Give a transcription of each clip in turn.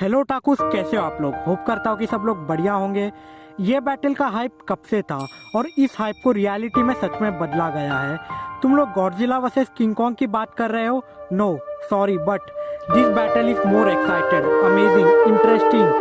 Hello टाकूस, कैसे हो आप लोग। होप करता हूँ कि सब लोग बढ़िया होंगे। ये बैटल का हाइप कब से था और इस हाइप को रियलिटी में सच में बदला गया है। तुम लोग गॉडजिला वर्सेस किंग कॉन्ग की बात कर रहे हो। No sorry, but this battle is more excited, amazing, interesting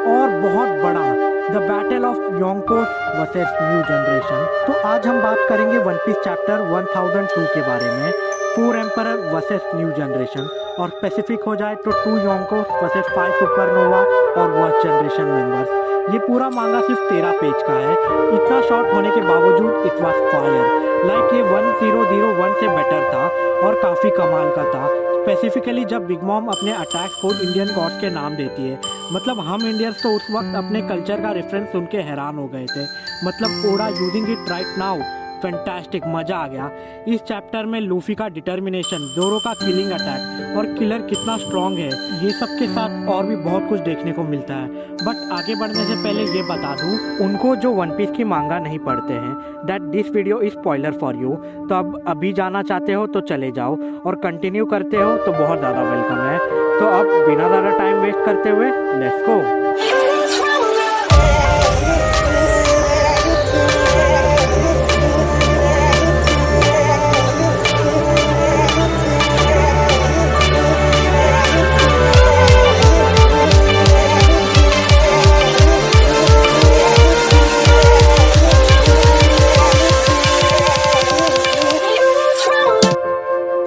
और बहुत बड़ा। द बैटल ऑफ योंकोस वर्सेस न्यू जनरेशन। तो आज हम बात करेंगे वन पीस चैप्टर 1002 के बारे में, four emperor versus new generation. और स्पेसिफिक हो जाए तो 2 योंकोस वर्सेस 5 सुपरनोवा और वर्स्ट जनरेशन मेंबर्स। ये पूरा मांगा सिर्फ 13 पेज का है। इतना शॉर्ट होने के बावजूद इट वाज फायर। लाइक ये 1001 से बेटर था और काफ़ी कमाल का था। स्पेसिफिकली जब बिग मॉम अपने अटैक्स को इंडियन गॉड्स के नाम देती है। मतलब हम इंडियंस तो उस वक्त अपने कल्चर का रेफरेंस सुन के हैरान हो गए थे। मतलब Oda using it right now, fantastic, मजा आ गया। इस चैप्टर में लूफी का डिटर्मिनेशन, जोरो का किलिंग अटैक और किलर कितना स्ट्रांग है, ये सब के साथ और भी बहुत कुछ देखने को मिलता है। बट आगे बढ़ने से पहले ये बता दूं उनको जो वन पीस की मांगा नहीं पढ़ते हैं, that this video is spoiler for you. तो अब अभी जाना चाहते हो तो चले जाओ और कंटिन्यू करते हो तो बहुत ज़्यादा वेलकम है। तो अब बिना ज़्यादा टाइम वेस्ट करते हुए लेट्स गो।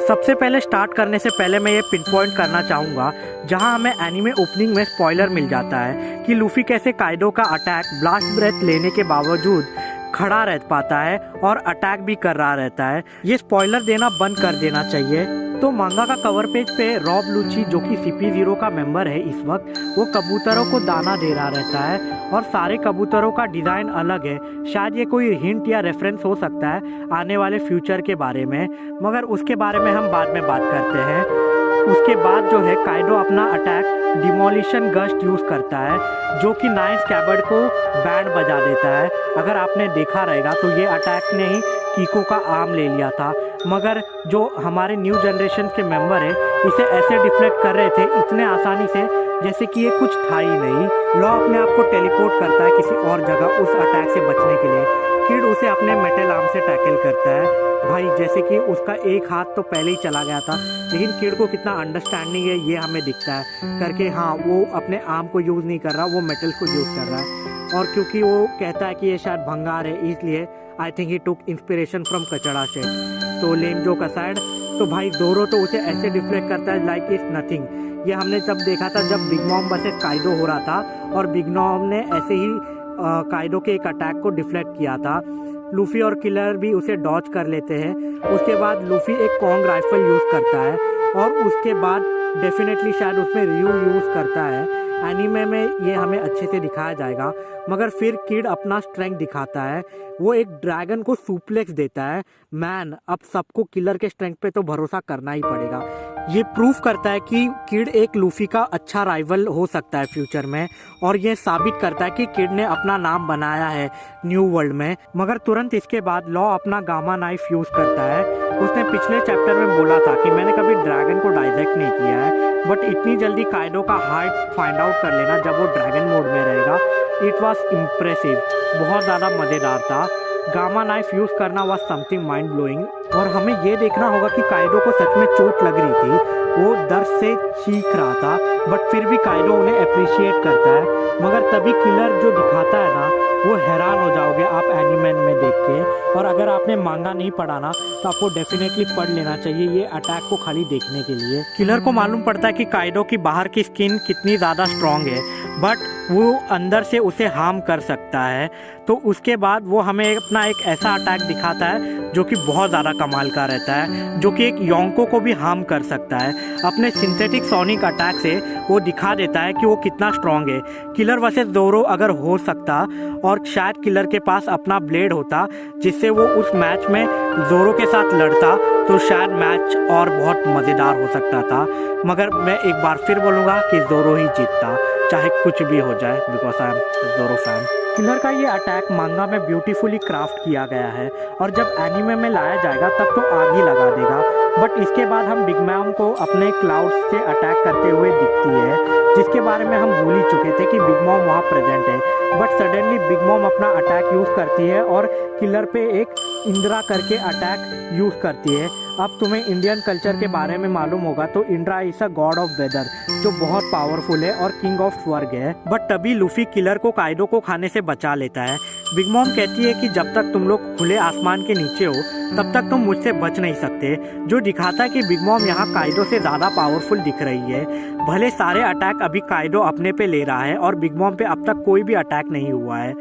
सबसे पहले स्टार्ट करने से पहले मैं ये पिन पॉइंट करना चाहूँगा जहाँ हमें एनीमे ओपनिंग में स्पॉइलर मिल जाता है कि लूफी कैसे काइडो का अटैक ब्लास्ट ब्रेथ लेने के बावजूद खड़ा रह पाता है और अटैक भी कर रहा रहता है। ये स्पॉइलर देना बंद कर देना चाहिए। तो मांगा का कवर पेज पे रॉब लूची, जो कि CP0 का मेंबर है इस वक्त, वो कबूतरों को दाना दे रहा रहता है और सारे कबूतरों का डिज़ाइन अलग है। शायद ये कोई हिंट या रेफरेंस हो सकता है आने वाले फ्यूचर के बारे में, मगर उसके बारे में हम बाद में बात करते हैं। उसके बाद जो है काइडो अपना अटैक डिमोलिशन गस्ट यूज़ करता है, जो कि 9 स्कैबर्ड को बैंड बजा देता है। अगर आपने देखा रहेगा तो ये अटैक ने ही कीको का आर्म ले लिया था, मगर जो हमारे न्यू जनरेशन के मेंबर है इसे ऐसे डिफ्लेक्ट कर रहे थे इतने आसानी से जैसे कि ये कुछ था ही नहीं। लॉ अपने आप को टेलीपोर्ट करता है किसी और जगह उस अटैक से बचने के लिए। किड उसे अपने मेटल आर्म से टैकल करता है। भाई जैसे कि उसका एक हाथ तो पहले ही चला गया था, लेकिन किड को कितना अंडरस्टैंडिंग है ये हमें दिखता है करके। हाँ, वो अपने आर्म को यूज़ नहीं कर रहा, वो मेटल्स को यूज़ कर रहा है। और क्योंकि वो कहता है कि ये शायद भंगार है, इसलिए I think he took inspiration from कचड़ा शेड। तो लेम जोक असाइड, तो भाई जोरो तो उसे ऐसे डिफ्लेक्ट करता है लाइक इट्स नथिंग। ये हमने तब देखा था जब बिग मॉम वर्सेस काइडो हो रहा था और बिग मॉम ने ऐसे ही काइडो के एक अटैक को डिफ्लेक्ट किया था। लूफी और किलर भी उसे डॉच कर लेते हैं। उसके बाद लूफी एक कॉन्ग राइफल यूज़ करता है और उसके बाद डेफिनेटली शायद उसमें रियू यूज़ करता है। एनीमे में ये हमें अच्छे से दिखाया जाएगा, मगर फिर किड अपना स्ट्रेंथ दिखाता है। वो एक ड्रैगन को सुप्लेक्स देता है। मैन, अब सबको किलर के स्ट्रेंथ पे तो भरोसा करना ही पड़ेगा। ये प्रूफ करता है कि किड एक लूफी का अच्छा राइवल हो सकता है फ्यूचर में, और ये साबित करता है कि किड ने अपना नाम बनाया है न्यू वर्ल्ड में। मगर तुरंत इसके बाद लॉ अपना गामा नाइफ यूज़ करता है। उसने पिछले चैप्टर में बोला था कि मैंने कभी ड्रैगन को डाइजेक्ट नहीं किया है, बट इतनी जल्दी काइडो का हार्ट फाइंड आउट कर लेना जब वो ड्रैगन मोड में रहेगा, इट वॉज इम्प्रेसिव, बहुत ज़्यादा मज़ेदार था। गामा नाइफ यूज़ करना वॉज समथिंग माइंड ब्लोइंग। और हमें ये देखना होगा कि काइडो को सच में चोट लग रही थी, वो दर्द से चीख रहा था, बट फिर भी काइडो उन्हें अप्रिशिएट करता है। मगर तभी किलर जो दिखाता है ना, वो हैरान हो जाओगे आप एनीमे में देख के। और अगर आपने मांगा नहीं पढ़ा ना तो आपको डेफिनेटली पढ़ लेना चाहिए ये अटैक को खाली देखने के लिए। किलर को मालूम पड़ता है कि काइडो की बाहर की स्किन कितनी ज़्यादा स्ट्रांग है, बट वो अंदर से उसे हार्म कर सकता है। तो उसके बाद वो हमें अपना एक ऐसा अटैक दिखाता है जो कि बहुत ज़्यादा कमाल का रहता है, जो कि एक योंको को भी हार्म कर सकता है। अपने सिंथेटिक सोनिक अटैक से वो दिखा देता है कि वो कितना स्ट्रांग है। किलर वर्सेस जोरो अगर हो सकता और शायद किलर के पास अपना ब्लेड होता जिससे वो उस मैच में जोरो के साथ लड़ता, तो शायद मैच और बहुत मज़ेदार हो सकता था। मगर मैं एक बार फिर बोलूँगा कि जोरो ही जीतता, चाहे कुछ भी हो जाए, बिकॉज आई एम जोरो फैन। किलर का ये अटैक मांगा में ब्यूटीफुली क्राफ्ट किया गया है और जब एनीमे में लाया जाएगा तब तो आग ही लगा देगा। बट इसके बाद हम बिग मॉम को अपने क्लाउड्स से अटैक करते हुए दिखती है, जिसके बारे में हम भूल ही चुके थे कि बिग मॉम वहाँ प्रेजेंट है। बट सडनली बिग मॉम अपना अटैक यूज़ करती है और किलर पे एक इंदिरा करके अटैक यूज़ करती है। अब तुम्हें इंडियन कल्चर के बारे में मालूम होगा तो Indra is a god of weather, जो बहुत पावरफुल है और किंग ऑफ स्वर्ग है। बट तभी लूफी किलर को काइडो को खाने से बचा लेता है। बिग मॉम कहती है कि जब तक तुम लोग खुले आसमान के नीचे हो तब तक तुम मुझसे बच नहीं सकते, जो दिखाता है कि बिग मॉम यहाँ काइडो से ज़्यादा पावरफुल दिख रही है। भले सारे अटैक अभी काइडो अपने पे ले रहा है और बिग मॉम पे अब तक कोई भी अटैक नहीं हुआ है,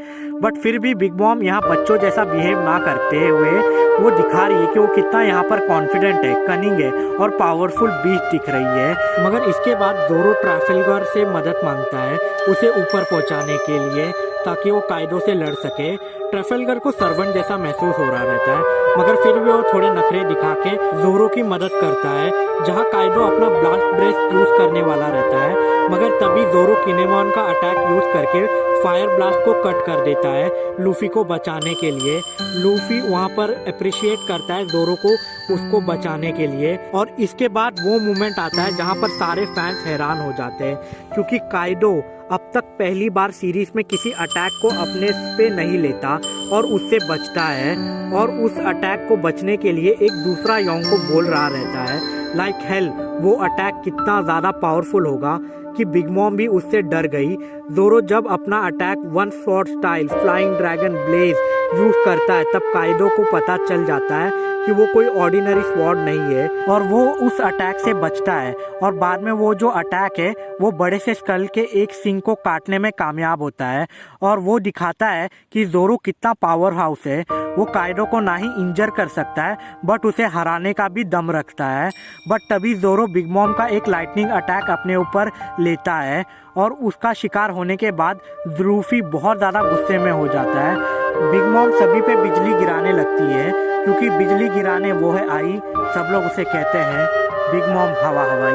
बट फिर भी बिग मॉम यहाँ बच्चों जैसा बिहेव ना करते हुए वो दिखा रही है कि वो कितना यहाँ पर कॉन्फिडेंट है, कनिंग है और पावरफुल बीस्ट दिख रही है। मगर इसके बाद जोरो ट्रैफल्गर से मदद मांगता है उसे ऊपर पहुँचाने के लिए, ताकि वो काइडो से लड़ सके। ट्रैफल्गर को सर्वेंट जैसा महसूस हो रहा रहता है, मगर फिर भी वो थोड़े नखरे दिखा के जोरो की मदद करता है, जहाँ काइडो अपना ब्लास्ट ब्रेथ यूज करने वाला रहता है। मगर तभी जोरो किनेमॉन का अटैक यूज करके फायर ब्लास्ट को कट कर देता है लूफी को बचाने के लिए। लूफी वहाँ पर अप्रिशिएट करता है जोरो को उसको बचाने के लिए, और इसके बाद वो मोमेंट आता है जहाँ पर सारे फैंस हैरान हो जाते हैं, क्योंकि काइडो अब तक पहली बार सीरीज में किसी अटैक को अपने पे नहीं लेता और उससे बचता है, और उस अटैक को बचने के लिए एक दूसरा योंग को बोल रहा रहता है लाइक हेल वो अटैक कितना ज़्यादा पावरफुल होगा कि बिग मॉम भी उससे डर गई। जोरो जब अपना attack one sword style flying dragon blaze use करता है तब काइडो को पता चल जाता है कि वो कोई ऑर्डिनरी स्वॉर्ड नहीं है, और वो उस अटैक से बचता है। और बाद में वो जो अटैक है वो बड़े से स्कल के एक सिंग को काटने में कामयाब होता है, और वो दिखाता है कि जोरो कितना पावर हाउस है। वो काइडो को ना ही इंजर कर सकता है बट उसे हराने का भी दम रखता है। बट तभी जोरो बिग मॉम का एक लाइटनिंग अटैक अपने ऊपर लेता है, और उसका शिकार होने के बाद लूफी बहुत ज़्यादा गुस्से में हो जाता है। बिग मॉम सभी पे बिजली गिराने लगती है, क्योंकि बिजली गिराने वो है आई, सब लोग उसे कहते हैं बिग मॉम हवाई।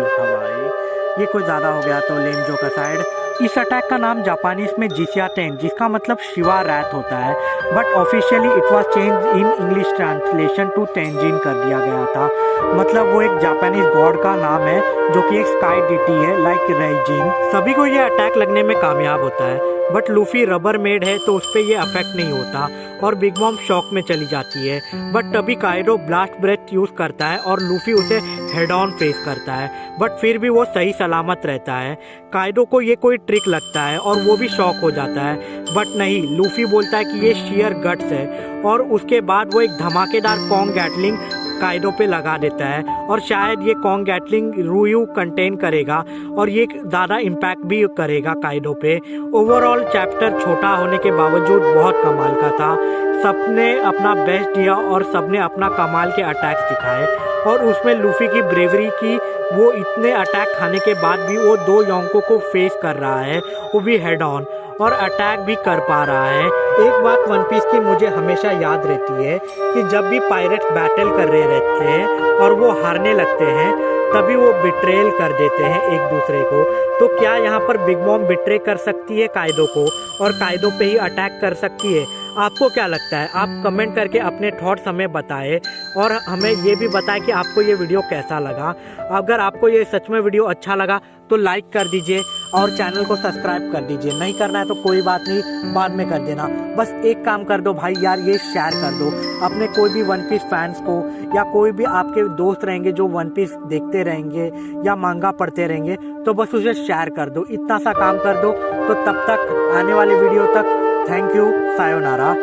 ये कुछ ज़्यादा हो गया तो लेंजो का साइड। इस अटैक का नाम जापानीज में जिसियाटेन, जिसका मतलब शिवा रैत होता है, but officially it was change in English translation to Tenjin कर दिया गया था। मतलब वो एक जापानीज गॉड का नाम है जो कि एक स्काई डिटी है लाइक रेजिन। सभी को ये अटैक लगने में कामयाब होता है, बट लूफी रबर मेड है तो उस पर ये अफेक्ट नहीं होता और बिग मॉम शॉक में चली जाती है। बट तभी काइडो ब्लास्ट ब्रेथ यूज करता है और लूफी उसे हेड ऑन फेस करता है, बट फिर भी वो सही सलामत रहता है। काइडो को ये कोई ट्रिक लगता है और वो भी शॉक हो जाता है, बट नहीं, लूफी बोलता है कि ये शेयर गट्स है, और उसके बाद वो एक धमाकेदार कॉन्ग गैटलिंग काइडो पे लगा देता है, और शायद ये कॉन्ग गैटलिंग रूयू कंटेन करेगा और ये ज़्यादा इम्पैक्ट भी करेगा काइडो पे। ओवरऑल चैप्टर छोटा होने के बावजूद बहुत कमाल का था। सबने अपना बेस्ट दिया और सबने अपना कमाल के अटैक्स दिखाए, और उसमें लूफी की ब्रेवरी की, वो इतने अटैक खाने के बाद भी वो दो योंको को फेस कर रहा है, वो भी हेड ऑन, और अटैक भी कर पा रहा है। एक बात वन पीस की मुझे हमेशा याद रहती है कि जब भी पायरेट्स बैटल कर रहे रहते हैं और वो हारने लगते हैं तभी वो बिट्रेल कर देते हैं एक दूसरे को। तो क्या यहाँ पर बिग मॉम बिट्रे कर सकती है काइडो को और काइडो पे ही अटैक कर सकती है? आपको क्या लगता है? आप कमेंट करके अपने थॉट्स हमें बताएं, और हमें ये भी बताएं कि आपको ये वीडियो कैसा लगा। अगर आपको ये सच में वीडियो अच्छा लगा तो लाइक कर दीजिए और चैनल को सब्सक्राइब कर दीजिए। नहीं करना है तो कोई बात नहीं, बाद में कर देना। बस एक काम कर दो भाई यार, ये शेयर कर दो अपने कोई भी वन पीस फैंस को, या कोई भी आपके दोस्त रहेंगे जो वन पीस देखते रहेंगे या मांगा पढ़ते रहेंगे, तो बस उसे शेयर कर दो। इतना सा काम कर दो। तो तब तक आने वाली वीडियो तक थैंक यू, सायोनारा।